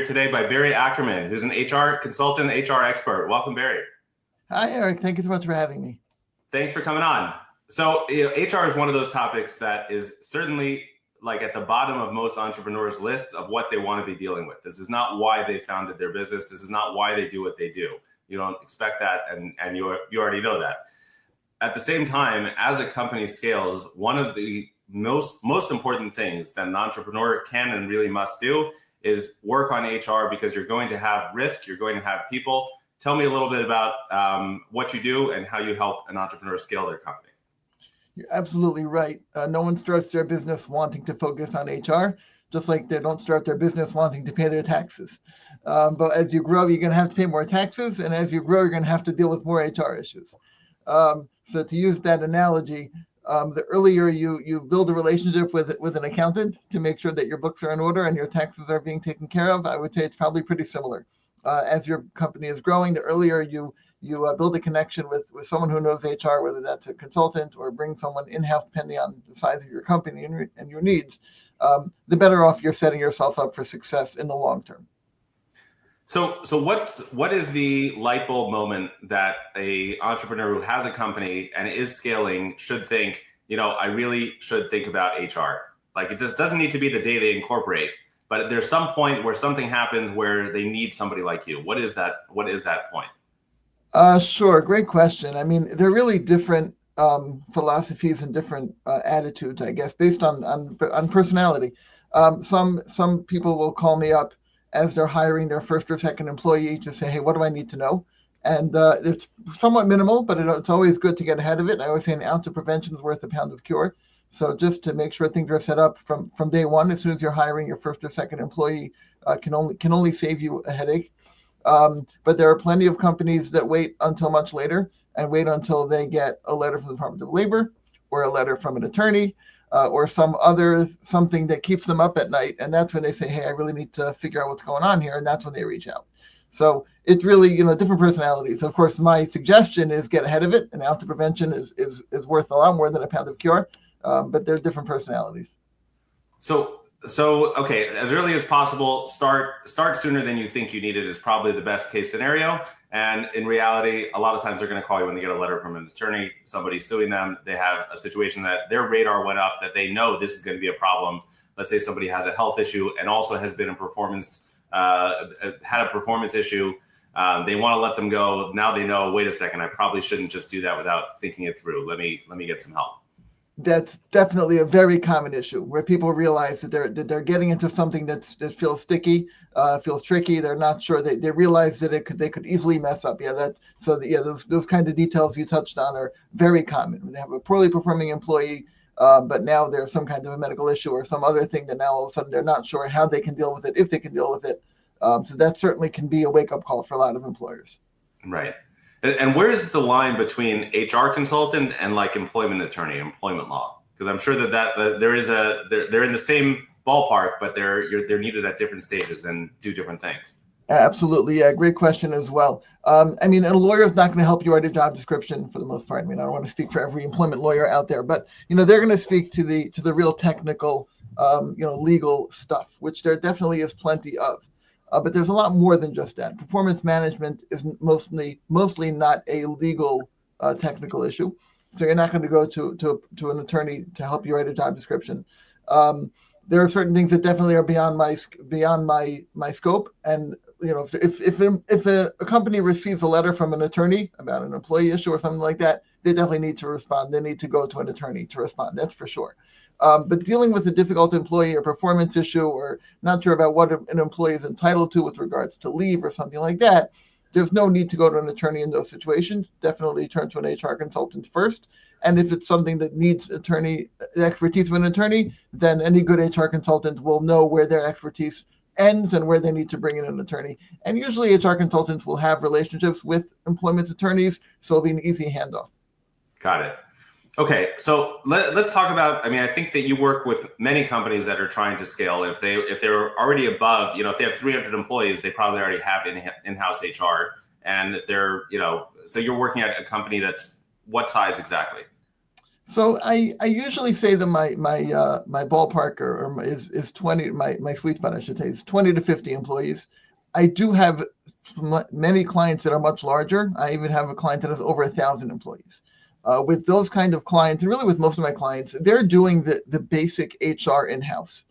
today by Barry Ackerman, who's an HR consultant, HR expert. Welcome, Barry. Hi, Eric. Thank you so much for having me. Thanks for coming on. So, HR is one of those topics that is certainly like at the bottom of most entrepreneurs' lists of what they want to be dealing with. This is not why they founded their business. This is not why they do what they do. You don't expect that, and you already know that. At the same time, as a company scales, one of the most important things that an entrepreneur can and really must do is work on HR, because you're going to have risk, you're going to have people. Tell me a little bit about what you do and how you help an entrepreneur scale their company. You're absolutely right. No one starts their business wanting to focus on HR, just like they don't start their business wanting to pay their taxes. But as you grow, you're going to have to pay more taxes. And as you grow, you're going to have to deal with more HR issues. So to use that analogy, the earlier you build a relationship with an accountant to make sure that your books are in order and your taxes are being taken care of, I would say it's probably pretty similar. As your company is growing, the earlier you build a connection with someone who knows HR, whether that's a consultant or bring someone in-house, depending on the size of your company and your needs, the better off you're setting yourself up for success in the long term. So what is the light bulb moment that a entrepreneur who has a company and is scaling should think, I really should think about HR? Like, it just doesn't need to be the day they incorporate, but there's some point where something happens where they need somebody like you. What is that point? Sure. Great question. I mean, they're really different philosophies and different attitudes, I guess, based on personality. Some people will call me up as they're hiring their first or second employee to say, hey, what do I need to know? And it's somewhat minimal, but it's always good to get ahead of it. I always say an ounce of prevention is worth a pound of cure. So just to make sure things are set up from day one, as soon as you're hiring your first or second employee, can only save you a headache. But there are plenty of companies that wait until much later and wait until they get a letter from the Department of Labor or a letter from an attorney or something that keeps them up at night. And that's when they say, hey, I really need to figure out what's going on here. And that's when they reach out. So it's really, different personalities. Of course, my suggestion is get ahead of it. An ounce of prevention is worth a lot more than a pound of cure. But they're different personalities. So okay, as early as possible, start sooner than you think you need it is probably the best case scenario. And in reality, a lot of times they're going to call you when they get a letter from an attorney, somebody suing them. They have a situation that their radar went up, that they know this is going to be a problem. Let's say somebody has a health issue and also has been had a performance issue. They want to let them go. Now they know, wait a second, I probably shouldn't just do that without thinking it through. Let me get some help. That's definitely a very common issue where people realize that they're getting into something that feels sticky, feels tricky. They're not sure. They realize that they could easily mess up. Those kinds of details you touched on are very common. They have a poorly performing employee, but now there's some kind of a medical issue or some other thing that now all of a sudden they're not sure how they can deal with it, if they can deal with it. So that certainly can be a wake up call for a lot of employers. Right. And where is the line between HR consultant and like employment attorney, employment law? Because I'm sure that they're in the same ballpark, but they're needed at different stages and do different things. Absolutely, yeah, great question as well. A lawyer is not going to help you write a job description for the most part. I don't want to speak for every employment lawyer out there, but they're going to speak to the real technical, legal stuff, which there definitely is plenty of. But there's a lot more than just that. Performance management is mostly not a legal technical issue. So you're not going to go to an attorney to help you write a job description. There are certain things that definitely are beyond my scope. And if a company receives a letter from an attorney about an employee issue or something like that, they definitely need to respond. They need to go to an attorney to respond. That's for sure. But dealing with a difficult employee or performance issue, or not sure about what an employee is entitled to with regards to leave or something like that, there's no need to go to an attorney in those situations. Definitely turn to an HR consultant first. And if it's something that needs the expertise of an attorney, then any good HR consultant will know where their expertise ends and where they need to bring in an attorney. And usually HR consultants will have relationships with employment attorneys, so it'll be an easy handoff. Got it. Okay, so let's talk about, I think that you work with many companies that are trying to scale. If they're already above, if they have 300 employees, they probably already have in-house HR. And if they're, so you're working at a company that's what size exactly? So I usually say that my ballpark is 20. My sweet spot, I should say, is 20 to 50 employees. I do have many clients that are much larger. I even have a client that has over 1,000 employees. With those kind of clients, and really with most of my clients, they're doing the basic HR in-house.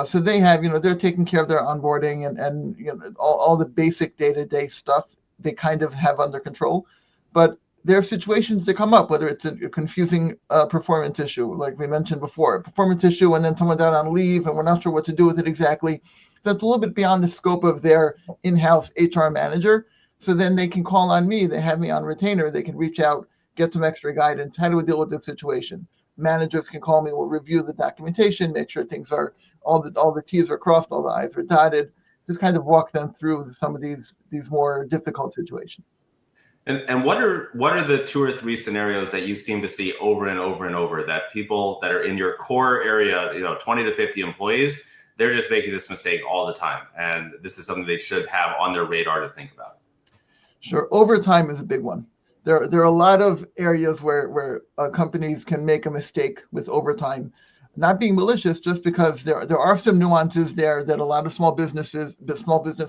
So they have, they're taking care of their onboarding and all the basic day-to-day stuff they kind of have under control. But there are situations that come up, whether it's a confusing performance issue, like we mentioned before, a performance issue, and then someone's out on leave and we're not sure what to do with it exactly. So it's a little bit beyond the scope of their in-house HR manager. So then they can call on me. They have me on retainer. They can reach out, get some extra guidance. How do we deal with this situation? Managers can call me. We'll review the documentation, make sure things are all the T's are crossed, all the I's are dotted. Just kind of walk them through some of these more difficult situations. And what are the 2 or 3 scenarios that you seem to see over and over and over, that people that are in your core area, 20 to 50 employees, they're just making this mistake all the time, and this is something they should have on their radar to think about? Sure, overtime is a big one. There are a lot of areas where companies can make a mistake with overtime, not being malicious, just because there are some nuances there that a lot of small business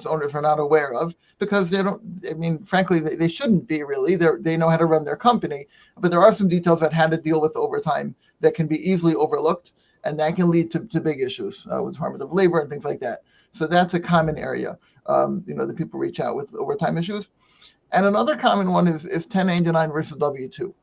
owners are not aware of, because frankly, they shouldn't be really. They know how to run their company, but there are some details about how to deal with overtime that can be easily overlooked, and that can lead to big issues with Department of Labor and things like that. So that's a common area, that people reach out with overtime issues. And another common one is 1099 versus W-2.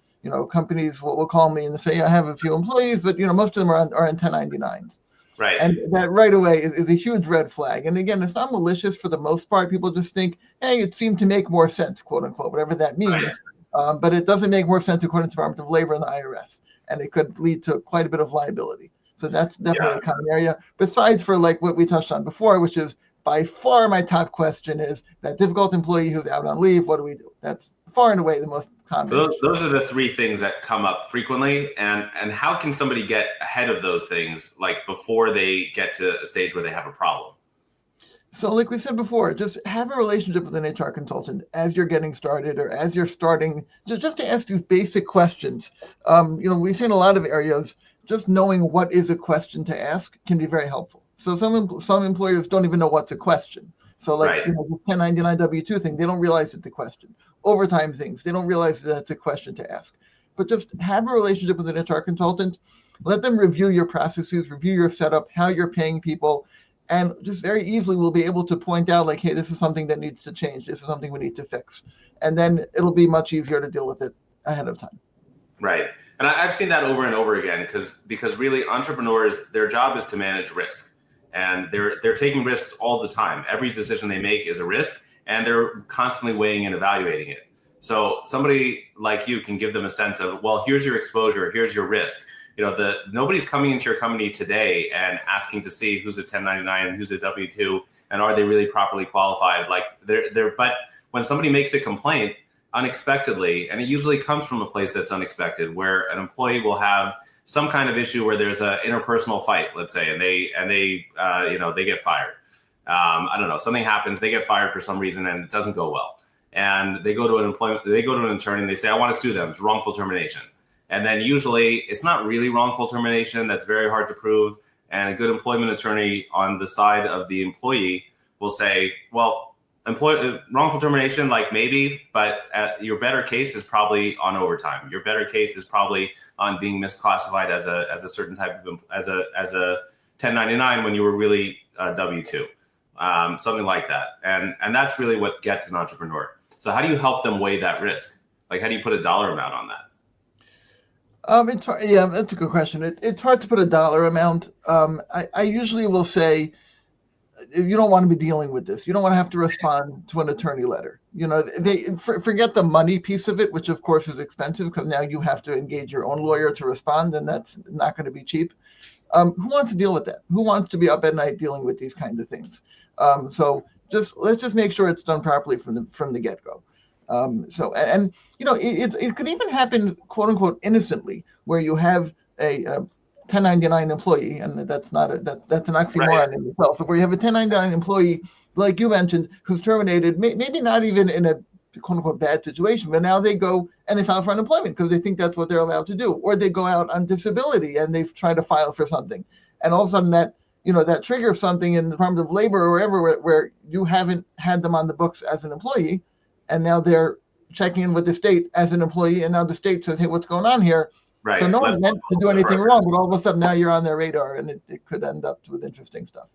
Companies will call me and say, I have a few employees, but most of them are on 1099s. Right. And that right away is a huge red flag. And again, it's not malicious for the most part. People just think, hey, it seemed to make more sense, quote unquote, whatever that means. Right. But it doesn't make more sense according to the Department of Labor and the IRS. And it could lead to quite a bit of liability. So that's definitely a common area. Besides for like what we touched on before, which is by far my top question is that difficult employee who's out on leave, what do we do? That's far and away the most common. So those are the 3 things that come up frequently. And how can somebody get ahead of those things, like before they get to a stage where they have a problem? So like we said before, just have a relationship with an HR consultant as you're getting started or as you're starting, just to ask these basic questions. We've seen a lot of areas, just knowing what is a question to ask can be very helpful. So some employers don't even know what to question. So like, the 1099 W-2 thing, they don't realize it's a question. Overtime things, they don't realize that it's a question to ask. But just have a relationship with an HR consultant. Let them review your processes, review your setup, how you're paying people, and just very easily we'll be able to point out like, hey, this is something that needs to change. This is something we need to fix. And then it'll be much easier to deal with it ahead of time. Right. And I've seen that over and over again because really entrepreneurs, their job is to manage risk. And they're taking risks all the time. Every decision they make is a risk, and they're constantly weighing and evaluating it. So somebody like you can give them a sense of, well, here's your exposure, here's your risk. Nobody's coming into your company today and asking to see who's a 1099 and who's a W-2, and are they really properly qualified? Like but when somebody makes a complaint unexpectedly, and it usually comes from a place that's unexpected, where an employee will have some kind of issue where there's an interpersonal fight, let's say, and they get fired. I don't know, something happens, they get fired for some reason and it doesn't go well. And they go to an attorney and they say, I want to sue them. It's wrongful termination. And then usually it's not really wrongful termination. That's very hard to prove. And a good employment attorney on the side of the employee will say, well, wrongful termination, like maybe, but your better case is probably on overtime. Your better case is probably on being misclassified as a certain type of as a 1099 when you were really W-2, something like that. And that's really what gets an entrepreneur. So how do you help them weigh that risk? Like, how do you put a dollar amount on that? It's hard, yeah, that's a good question. It's hard to put a dollar amount. I usually will say, you don't want to be dealing with this. You don't want to have to respond to an attorney letter. They forget the money piece of it, which of course is expensive because now you have to engage your own lawyer to respond, and that's not going to be cheap. Who wants to deal with that? Who wants to be up at night dealing with these kinds of things? So let's just make sure it's done properly from the get-go. It could even happen, quote unquote, innocently, where you have a 1099 employee, and that's an oxymoron in itself. But where you have a 1099 employee, like you mentioned, who's terminated, maybe not even in a quote unquote bad situation, but now they go and they file for unemployment because they think that's what they're allowed to do, or they go out on disability and they've tried to file for something, and all of a sudden that triggers something in the Department of Labor or wherever where you haven't had them on the books as an employee, and now they're checking in with the state as an employee, and now the state says, hey, what's going on here? Right. So no one meant to do anything wrong, but all of a sudden now you're on their radar, and it could end up with interesting stuff.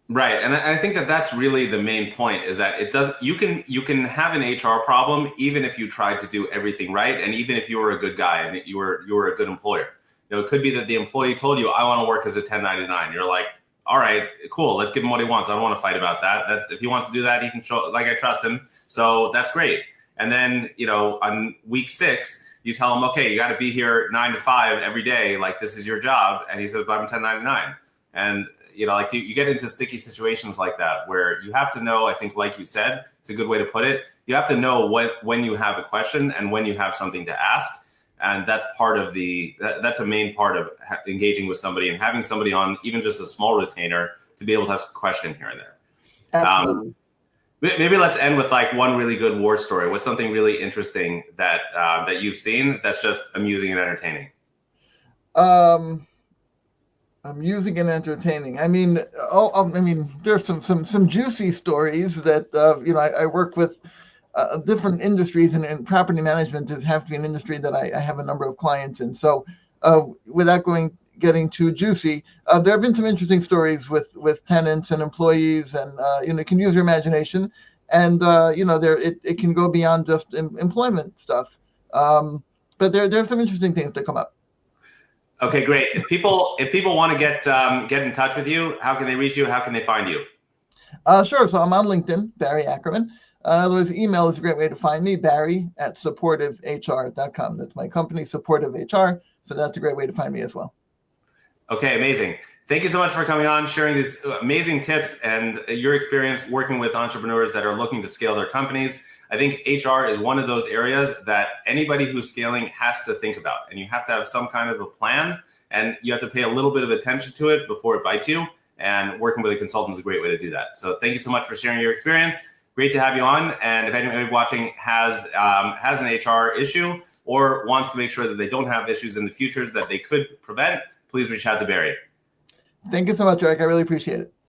Right, and I think that's really the main point, is that you can have an HR problem even if you tried to do everything right, and even if you were a good guy and you were a good employer. It could be that the employee told you, I want to work as a 1099. You're like, all right, cool, let's give him what he wants. I don't want to fight about that. If he wants to do that, he can show, like, I trust him. So that's great. And then, on week 6, you tell him, okay, you got to be here 9 to 5 every day. Like, this is your job. And he says, but I'm 1099. And, you get into sticky situations like that where you have to know, I think, like you said, it's a good way to put it. You have to know when you have a question and when you have something to ask. And that's that's a main part of engaging with somebody and having somebody on, even just a small retainer, to be able to ask a question here and there. Absolutely. Maybe let's end with like one really good war story. What's something really interesting that you've seen that's just amusing and entertaining? Amusing and entertaining. I mean, there's some juicy stories that I work with different industries, and property management have to be an industry that I have a number of clients in. So without getting too juicy, there have been some interesting stories with tenants and employees, and you can use your imagination, and it can go beyond just employment stuff. But there's some interesting things that come up. Okay, great. If people want to get in touch with you, how can they reach you? How can they find you? Sure. So I'm on LinkedIn, Barry Ackerman. Otherwise, email is a great way to find me, barry@supportivehr.com. That's my company, Supportive HR. So that's a great way to find me as well. Okay, amazing. Thank you so much for coming on, sharing these amazing tips and your experience working with entrepreneurs that are looking to scale their companies. I think HR is one of those areas that anybody who's scaling has to think about, and you have to have some kind of a plan, and you have to pay a little bit of attention to it before it bites you, and working with a consultant is a great way to do that. So thank you so much for sharing your experience. Great to have you on. And if anybody watching has an HR issue or wants to make sure that they don't have issues in the future that they could prevent, please reach out to Barry. Thank you so much, Eric. I really appreciate it.